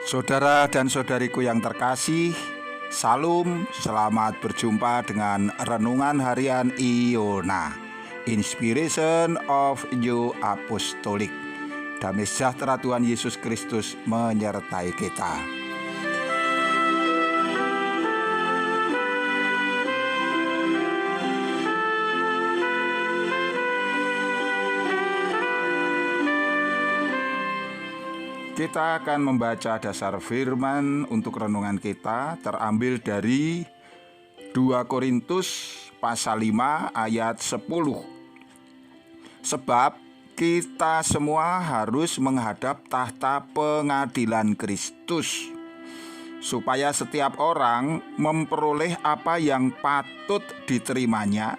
Saudara dan saudariku yang terkasih, Salam, selamat berjumpa dengan Renungan Harian Iona, Inspiration of You Apostolic. Damai sejahtera Tuhan Yesus Kristus menyertai kita. Kita akan membaca dasar firman untuk renungan kita terambil dari 2 Korintus pasal 5 ayat 10. Sebab kita semua harus menghadap tahta pengadilan Kristus, supaya setiap orang memperoleh apa yang patut diterimanya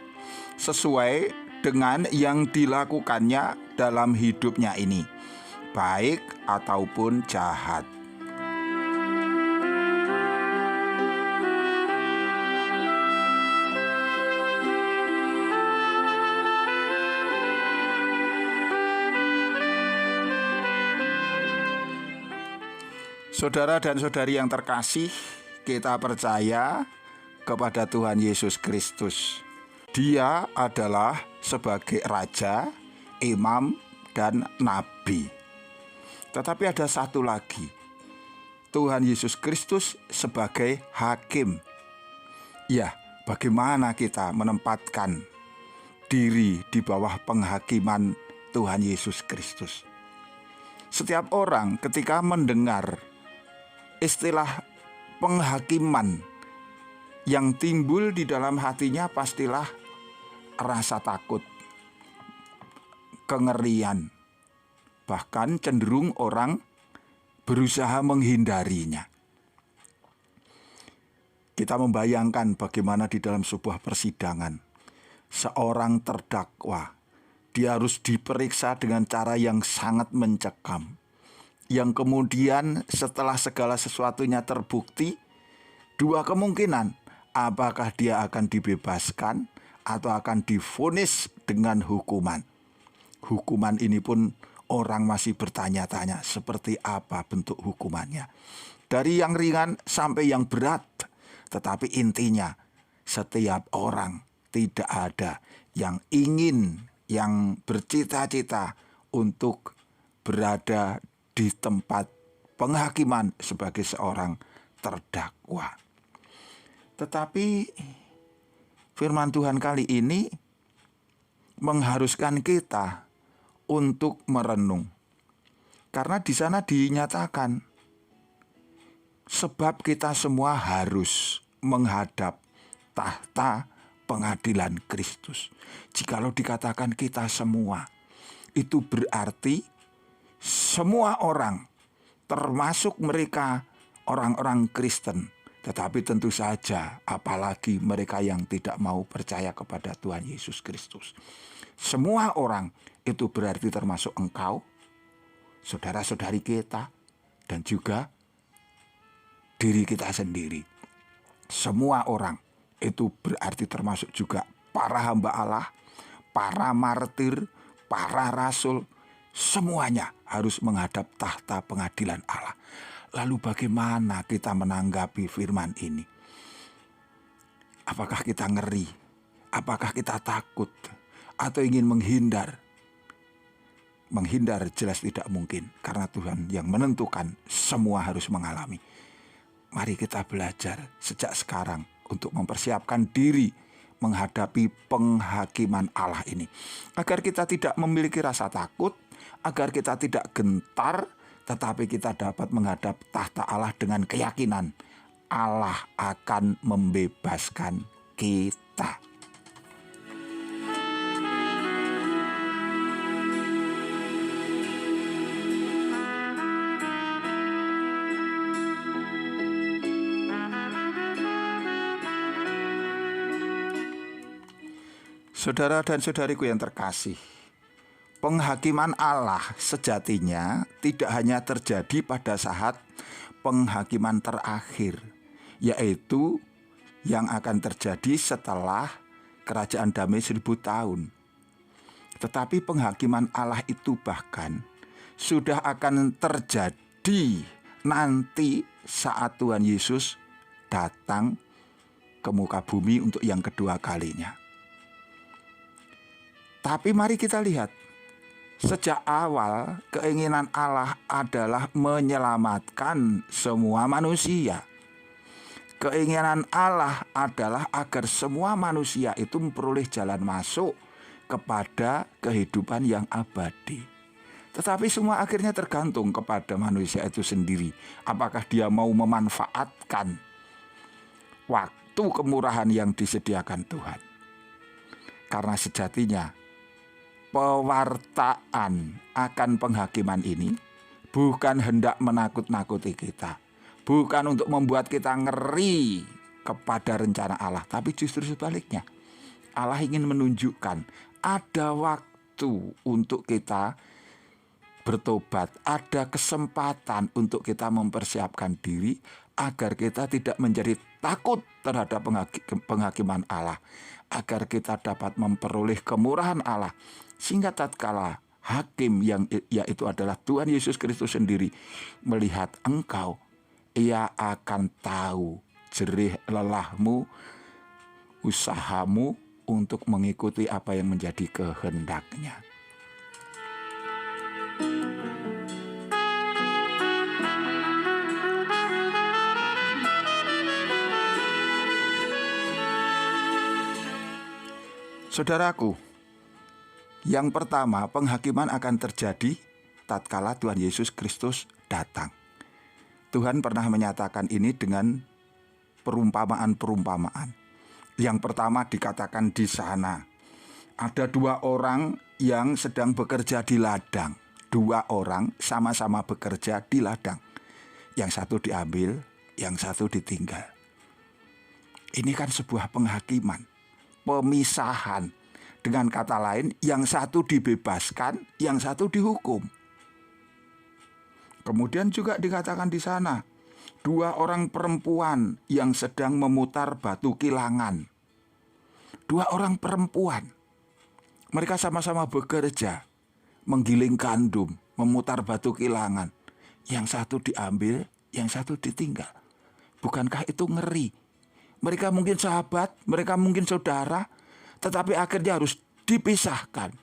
sesuai dengan yang dilakukannya dalam hidupnya ini, baik ataupun jahat. Saudara dan saudari yang terkasih, kita percaya kepada Tuhan Yesus Kristus. Dia adalah sebagai raja, imam, dan nabi. Tetapi ada satu lagi, Tuhan Yesus Kristus sebagai hakim. Ya, bagaimana kita menempatkan diri di bawah penghakiman Tuhan Yesus Kristus? Setiap orang ketika mendengar istilah penghakiman, yang timbul di dalam hatinya pastilah rasa takut, kengerian. Bahkan cenderung orang berusaha menghindarinya. Kita membayangkan bagaimana di dalam sebuah persidangan, seorang terdakwa, dia harus diperiksa dengan cara yang sangat mencekam, yang kemudian setelah segala sesuatunya terbukti, dua kemungkinan, apakah dia akan dibebaskan atau akan divonis dengan hukuman. Hukuman ini pun orang masih bertanya-tanya seperti apa bentuk hukumannya. Dari yang ringan sampai yang berat. Tetapi intinya setiap orang, tidak ada yang ingin, yang bercita-cita untuk berada di tempat penghakiman sebagai seorang terdakwa. Tetapi firman Tuhan kali ini mengharuskan kita untuk merenung. Karena di sana dinyatakan, sebab kita semua harus menghadap tahta pengadilan Kristus. Jikalau dikatakan kita semua, itu berarti semua orang, termasuk mereka orang-orang Kristen. Tetapi tentu saja apalagi mereka yang tidak mau percaya kepada Tuhan Yesus Kristus. Semua orang itu berarti termasuk engkau, saudara-saudari kita, dan juga diri kita sendiri. Semua orang itu berarti termasuk juga para hamba Allah, para martir, para rasul. Semuanya harus menghadap tahta pengadilan Allah. Lalu bagaimana kita menanggapi firman ini? Apakah kita ngeri? Apakah kita takut? Atau ingin menghindar? Menghindar jelas tidak mungkin, karena Tuhan yang menentukan semua harus mengalami. Mari kita belajar sejak sekarang untuk mempersiapkan diri menghadapi penghakiman Allah ini. Agar kita tidak memiliki rasa takut, agar kita tidak gentar, tetapi kita dapat menghadap tahta Allah dengan keyakinan Allah akan membebaskan kita. Saudara dan saudariku yang terkasih, penghakiman Allah sejatinya tidak hanya terjadi pada saat penghakiman terakhir, yaitu yang akan terjadi setelah kerajaan damai 1000 tahun. Tetapi penghakiman Allah itu bahkan sudah akan terjadi nanti saat Tuhan Yesus datang ke muka bumi untuk yang kedua kalinya. Tapi mari kita lihat, sejak awal keinginan Allah adalah menyelamatkan semua manusia. Keinginan Allah adalah agar semua manusia itu memperoleh jalan masuk kepada kehidupan yang abadi. Tetapi semua akhirnya tergantung kepada manusia itu sendiri. Apakah dia mau memanfaatkan waktu kemurahan yang disediakan Tuhan. Karena sejatinya pewartaan akan penghakiman ini bukan hendak menakut-nakuti kita, bukan untuk membuat kita ngeri kepada rencana Allah, tapi justru sebaliknya. Allah ingin menunjukkan ada waktu untuk kita bertobat, ada kesempatan untuk kita mempersiapkan diri agar kita tidak menjadi takut terhadap penghakiman Allah, agar kita dapat memperoleh kemurahan Allah, sehingga tatkala hakim yang yaitu adalah Tuhan Yesus Kristus sendiri melihat engkau, Ia akan tahu jerih lelahmu, usahamu untuk mengikuti apa yang menjadi kehendak-Nya. Saudaraku, yang pertama, penghakiman akan terjadi tatkala Tuhan Yesus Kristus datang. Tuhan pernah menyatakan ini dengan perumpamaan-perumpamaan. Yang pertama dikatakan di sana, ada 2 orang yang sedang bekerja di ladang. 2 orang sama-sama bekerja di ladang. Yang satu diambil, yang satu ditinggal. Ini kan sebuah penghakiman, pemisahan. Dengan kata lain, yang satu dibebaskan, yang satu dihukum. Kemudian juga dikatakan di sana, 2 orang perempuan yang sedang memutar batu kilangan. 2 orang perempuan, mereka sama-sama bekerja, menggiling gandum, memutar batu kilangan. Yang satu diambil, yang satu ditinggal. Bukankah itu ngeri? Mereka mungkin sahabat, mereka mungkin saudara, tetapi akhirnya harus dipisahkan.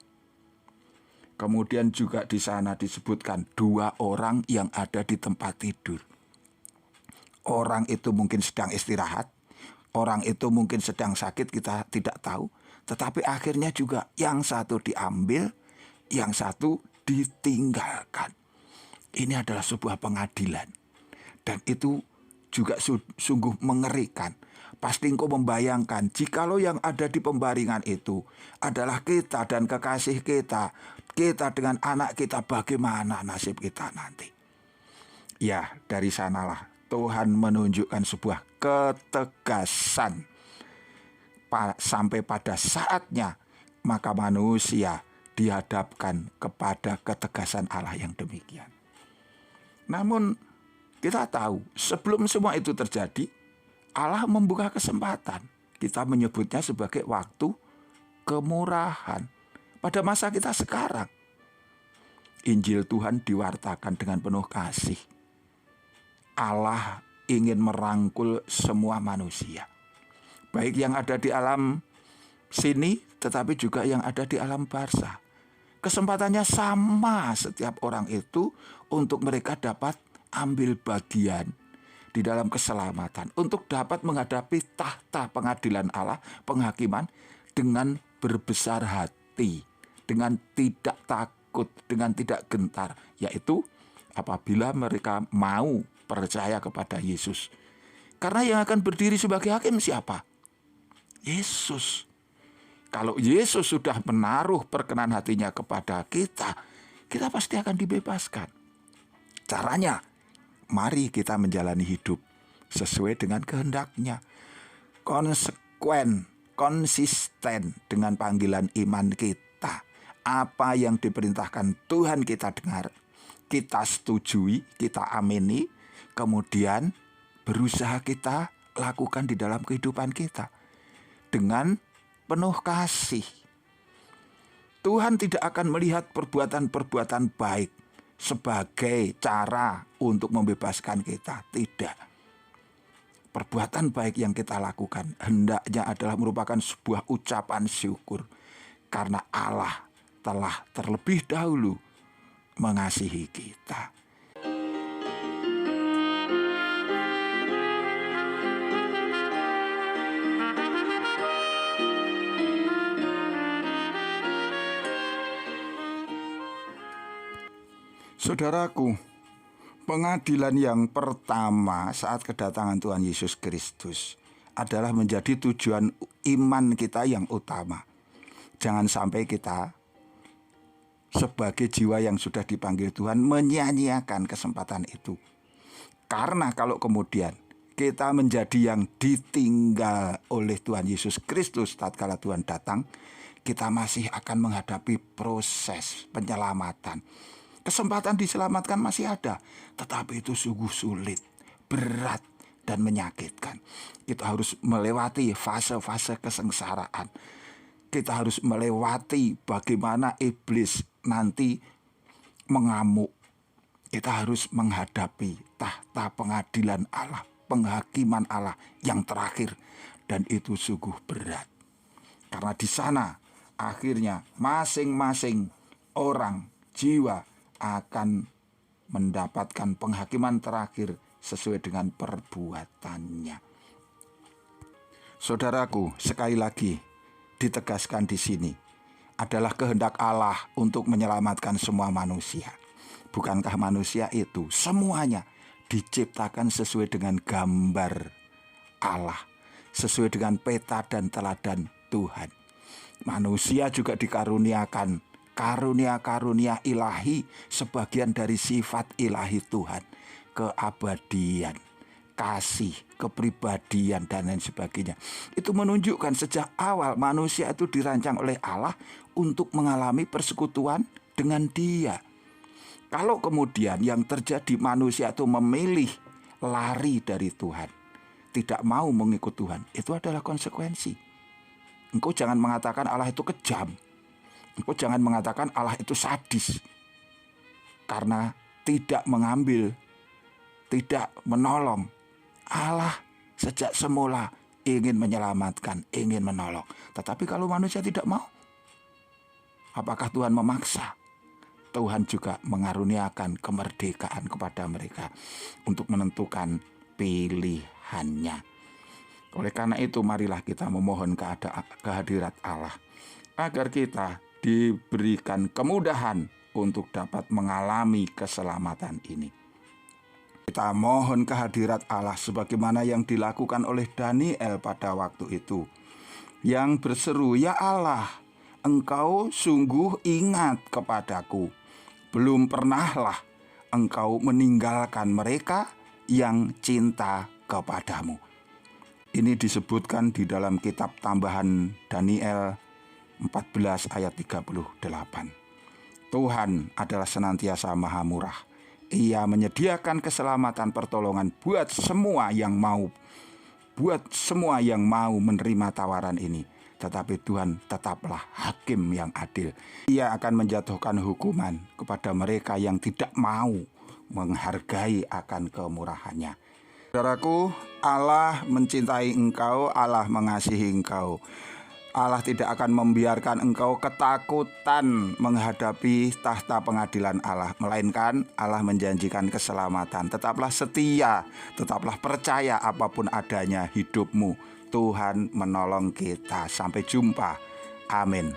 Kemudian juga di sana disebutkan 2 orang yang ada di tempat tidur. Orang itu mungkin sedang istirahat, orang itu mungkin sedang sakit, kita tidak tahu. Tetapi akhirnya juga yang satu diambil, yang satu ditinggalkan. Ini adalah sebuah pengadilan. Dan itu juga sungguh mengerikan. Pasti engkau membayangkan jikalau yang ada di pembaringan itu adalah kita dan kekasih kita, kita dengan anak kita, bagaimana nasib kita nanti. Ya, dari sanalah Tuhan menunjukkan sebuah ketegasan. Sampai pada saatnya maka manusia dihadapkan kepada ketegasan Allah yang demikian. Namun kita tahu sebelum semua itu terjadi, Allah membuka kesempatan. Kita menyebutnya sebagai waktu kemurahan. Pada masa kita sekarang, Injil Tuhan diwartakan dengan penuh kasih. Allah ingin merangkul semua manusia. Baik yang ada di alam sini, tetapi juga yang ada di alam barzah. Kesempatannya sama setiap orang itu untuk mereka dapat ambil bagian di dalam keselamatan, untuk dapat menghadapi tahta pengadilan Allah, penghakiman dengan berbesar hati, dengan tidak takut, dengan tidak gentar, yaitu apabila mereka mau percaya kepada Yesus. Karena yang akan berdiri sebagai hakim siapa? Yesus. Kalau Yesus sudah menaruh perkenan hatinya kepada kita, kita pasti akan dibebaskan. Caranya, mari kita menjalani hidup sesuai dengan kehendak-Nya. Konsisten dengan panggilan iman kita. Apa yang diperintahkan Tuhan kita dengar, kita setujui, kita amini, kemudian berusaha kita lakukan di dalam kehidupan kita dengan penuh kasih. Tuhan tidak akan melihat perbuatan-perbuatan baik, sebagai cara untuk membebaskan kita. Tidak. Perbuatan baik yang kita lakukan hendaknya adalah merupakan sebuah ucapan syukur. Karena Allah telah terlebih dahulu mengasihi kita. Saudaraku, pengadilan yang pertama saat kedatangan Tuhan Yesus Kristus adalah menjadi tujuan iman kita yang utama. Jangan sampai kita sebagai jiwa yang sudah dipanggil Tuhan menyia-nyiakan kesempatan itu. Karena kalau kemudian kita menjadi yang ditinggal oleh Tuhan Yesus Kristus tatkala Tuhan datang, kita masih akan menghadapi proses penyelamatan. Kesempatan diselamatkan masih ada, tetapi itu sungguh sulit, berat, dan menyakitkan. Kita harus melewati fase-fase kesengsaraan. Kita harus melewati bagaimana iblis nanti mengamuk. Kita harus menghadapi tahta pengadilan Allah, penghakiman Allah yang terakhir. Dan itu sungguh berat. Karena di sana akhirnya masing-masing orang, jiwa, akan mendapatkan penghakiman terakhir sesuai dengan perbuatannya. Saudaraku, sekali lagi ditegaskan di sini adalah kehendak Allah untuk menyelamatkan semua manusia. Bukankah manusia itu semuanya diciptakan sesuai dengan gambar Allah, sesuai dengan peta dan teladan Tuhan. Manusia juga dikaruniakan karunia-karunia ilahi, sebagian dari sifat ilahi Tuhan, keabadian, kasih, kepribadian, dan lain sebagainya. Itu menunjukkan sejak awal manusia itu dirancang oleh Allah untuk mengalami persekutuan dengan Dia. Kalau kemudian yang terjadi manusia itu memilih lari dari Tuhan, tidak mau mengikut Tuhan, itu adalah konsekuensi. Engkau jangan mengatakan Allah itu kejam. Engkau jangan mengatakan Allah itu sadis karena tidak mengambil, tidak menolong. Allah sejak semula ingin menyelamatkan, ingin menolong. Tetapi kalau manusia tidak mau, apakah Tuhan memaksa? Tuhan juga mengaruniakan kemerdekaan kepada mereka untuk menentukan pilihannya. Oleh karena itu, marilah kita memohon kehadirat Allah agar kita diberikan kemudahan untuk dapat mengalami keselamatan ini. Kita mohon kehadirat Allah sebagaimana yang dilakukan oleh Daniel pada waktu itu, yang berseru, "Ya Allah, Engkau sungguh ingat kepadaku. Belum pernahlah Engkau meninggalkan mereka yang cinta kepadamu." Ini disebutkan di dalam kitab tambahan Daniel 14 ayat 38. Tuhan adalah senantiasa maha murah. Ia menyediakan keselamatan pertolongan buat semua yang mau menerima tawaran ini. Tetapi Tuhan tetaplah hakim yang adil. Ia akan menjatuhkan hukuman kepada mereka yang tidak mau menghargai akan kemurahannya. Saudaraku, Allah mencintai engkau, Allah mengasihi engkau. Allah tidak akan membiarkan engkau ketakutan menghadapi tahta pengadilan Allah. Melainkan Allah menjanjikan keselamatan. Tetaplah setia, tetaplah percaya apapun adanya hidupmu. Tuhan menolong kita. Sampai jumpa. Amin.